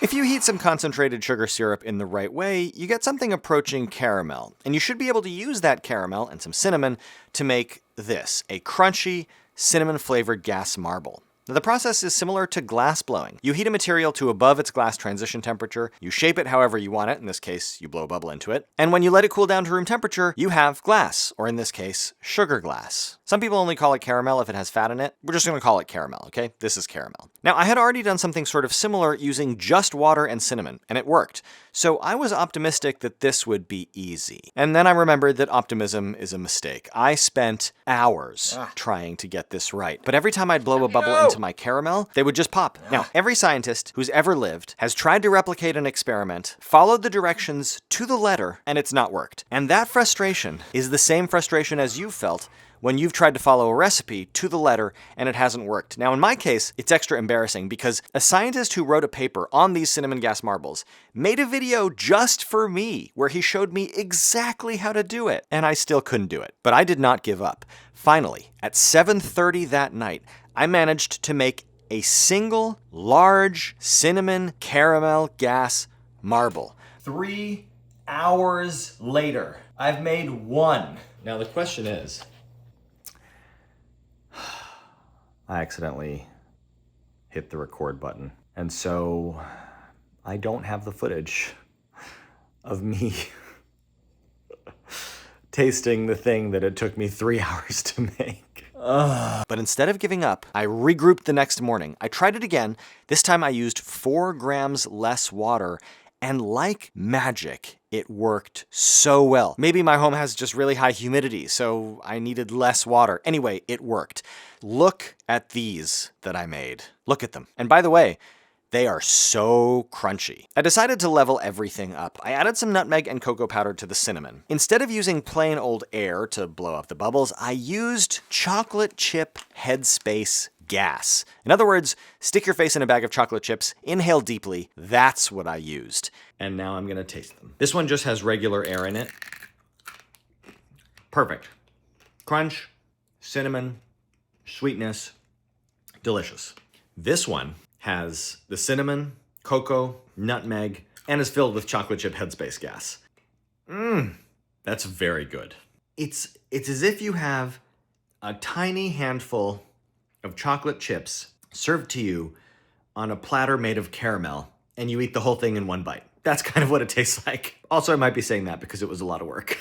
If you heat some concentrated sugar syrup in the right way, you get something approaching caramel, and you should be able to use that caramel and some cinnamon to make this, a crunchy, cinnamon-flavored gas marble. Now, the process is similar to glass blowing. You heat a material to above its glass transition temperature, you shape it however you want it, in this case, you blow a bubble into it, and when you let it cool down to room temperature, you have glass, or in this case, sugar glass. Some people only call it caramel if it has fat in it. We're just going to call it caramel, okay? This is caramel. Now, I had already done something sort of similar using just water and cinnamon, and it worked. So I was optimistic that this would be easy. And then I remembered that optimism is a mistake. I spent hours trying to get this right. But every time I'd blow a bubble into my caramel, they would just pop. Now, every scientist who's ever lived has tried to replicate an experiment, followed the directions to the letter, and it's not worked. And that frustration is the same frustration as you've felt when you've tried to follow a recipe to the letter and it hasn't worked. Now, in my case, it's extra embarrassing because a scientist who wrote a paper on these cinnamon gas marbles made a video just for me where he showed me exactly how to do it, and I still couldn't do it. But I did not give up. Finally, at 7:30 that night, I managed to make a single large cinnamon caramel gas marble. 3 hours later, I've made one. Now the question is, I accidentally hit the record button. And so I don't have the footage of me tasting the thing that it took me 3 hours to make. But instead of giving up, I regrouped the next morning. I tried it again. This time I used 4 grams less water, and like magic, it worked so well. Maybe my home has just really high humidity, so I needed less water. Anyway, it worked. Look at these that I made. Look at them. And by the way, they are so crunchy. I decided to level everything up. I added some nutmeg and cocoa powder to the cinnamon. Instead of using plain old air to blow up the bubbles, I used chocolate chip headspace gas. In other words, stick your face in a bag of chocolate chips, inhale deeply. That's what I used. And now I'm gonna taste them. This one just has regular air in it. Perfect. Crunch, cinnamon, sweetness, delicious. This one has the cinnamon, cocoa, nutmeg, and is filled with chocolate chip headspace gas. That's very good. It's as if you have a tiny handful of chocolate chips served to you on a platter made of caramel, and you eat the whole thing in one bite. That's kind of what it tastes like. Also, I might be saying that because it was a lot of work.